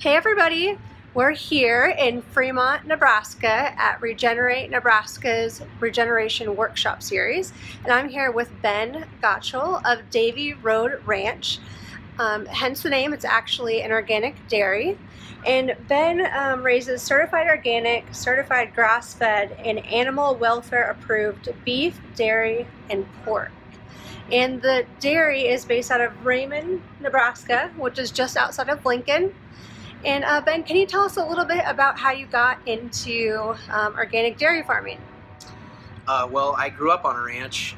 Hey everybody, we're here in Fremont, Nebraska at Regenerate Nebraska's Regeneration Workshop Series, and I'm here with Ben Gotschall of Davey Road Ranch. Hence the name, it's actually an organic dairy. And Ben raises certified organic, certified grass-fed, and animal welfare approved beef, dairy, and pork. And the dairy is based out of Raymond, Nebraska, which is just outside of Lincoln. And Ben, can you tell us a little bit about how you got into organic dairy farming? Well, I grew up on a ranch,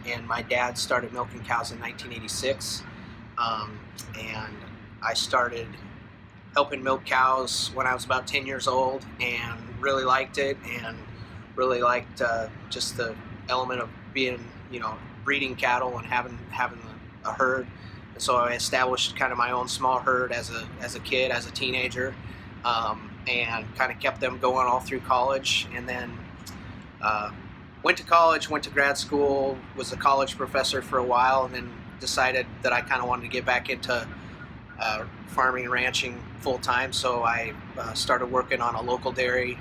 and my dad started milking cows in 1986, and I started helping milk cows when I was about 10 years old, and really liked it, and really liked just the element of being, breeding cattle and having a herd. And so I established kind of my own small herd as a kid, as a teenager, and kind of kept them going all through college. And then went to college, went to grad school, was a college professor for a while, and then decided that I kind of wanted to get back into farming and ranching full time. So I started working on a local dairy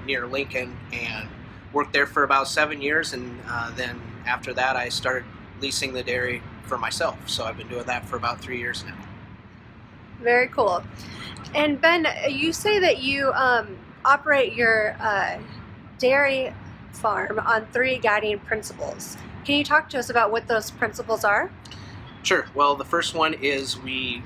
near Lincoln and worked there for about 7 years. And then after that, I started leasing the dairy for myself. So I've been doing that for about 3 years now. Very cool. And Ben, you say that you operate your dairy farm on 3 guiding principles. Can you talk to us about what those principles are? Sure. Well, the first one is we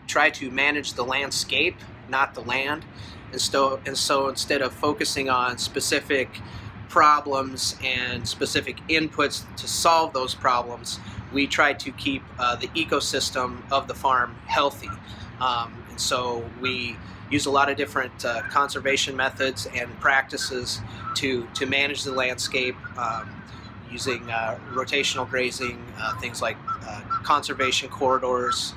try to manage the landscape, not the land. And so instead of focusing on specific problems and specific inputs to solve those problems, we try to keep the ecosystem of the farm healthy. And so we use a lot of different conservation methods and practices to manage the landscape, using rotational grazing, things like conservation corridors,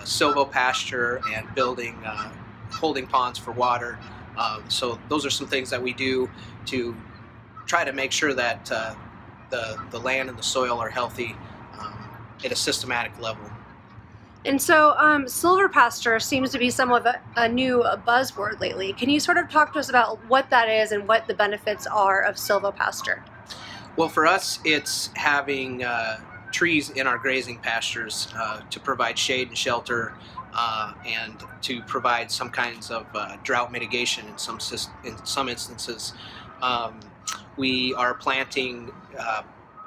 silvopasture, and building holding ponds for water. So those are some things that we do to try to make sure that the land and the soil are healthy at a systematic level. And so Silvopasture seems to be somewhat of a new buzzword lately. Can you sort of talk to us about what that is and what the benefits are of Silvopasture? Well, for us, it's having trees in our grazing pastures to provide shade and shelter, and to provide some kinds of drought mitigation in some instances. We are planting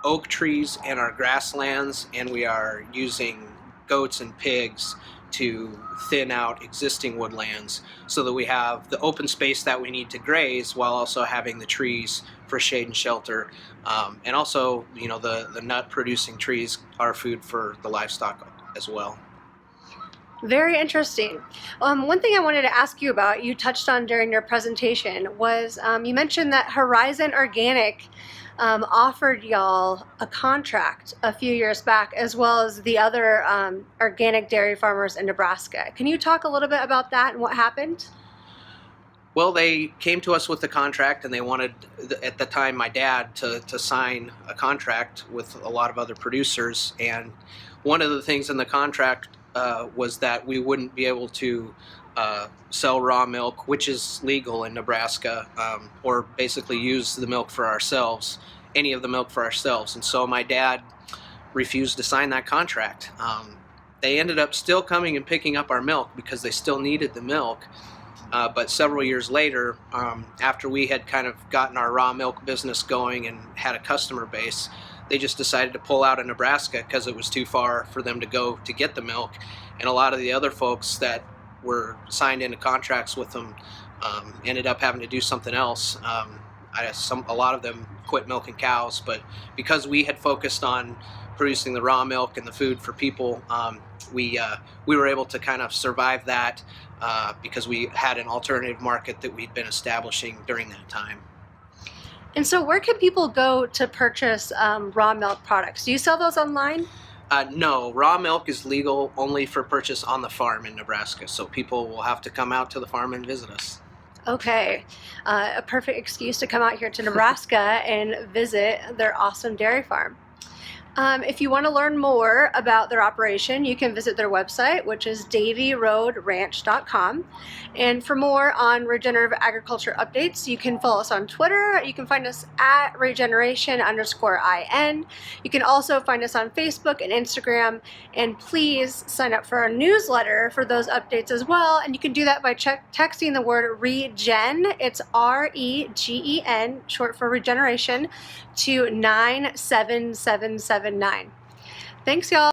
oak trees in our grasslands, and we are using goats and pigs to thin out existing woodlands so that we have the open space that we need to graze while also having the trees for shade and shelter. And also, the nut producing trees are food for the livestock as well. Very interesting. One thing I wanted to ask you about, you touched on during your presentation, was you mentioned that Horizon Organic offered y'all a contract a few years back, as well as the other organic dairy farmers in Nebraska. Can you talk a little bit about that and what happened? Well, they came to us with the contract, and they wanted, at the time, my dad to sign a contract with a lot of other producers. And one of the things in the contract was that we wouldn't be able to sell raw milk, which is legal in Nebraska, or basically use the milk for ourselves, any of the milk for ourselves. And so my dad refused to sign that contract. They ended up still coming and picking up our milk because they still needed the milk. But several years later, after we had kind of gotten our raw milk business going and had a customer base, they just decided to pull out of Nebraska because it was too far for them to go to get the milk. And a lot of the other folks that were signed into contracts with them ended up having to do something else. A lot of them quit milking cows, but because we had focused on producing the raw milk and the food for people, we were able to kind of survive that because we had an alternative market that we'd been establishing during that time. And so where can people go to purchase raw milk products? Do you sell those online? No, raw milk is legal only for purchase on the farm in Nebraska, so people will have to come out to the farm and visit us. Okay, a perfect excuse to come out here to Nebraska and visit their awesome dairy farm. If you want to learn more about their operation, you can visit their website, which is daveyroadranch.com. And for more on regenerative agriculture updates, you can follow us on Twitter. You can find us at regeneration_IN. You can also find us on Facebook and Instagram. And please sign up for our newsletter for those updates as well. And you can do that by texting the word REGEN. It's REGEN, short for regeneration, to 97779. Thanks, y'all.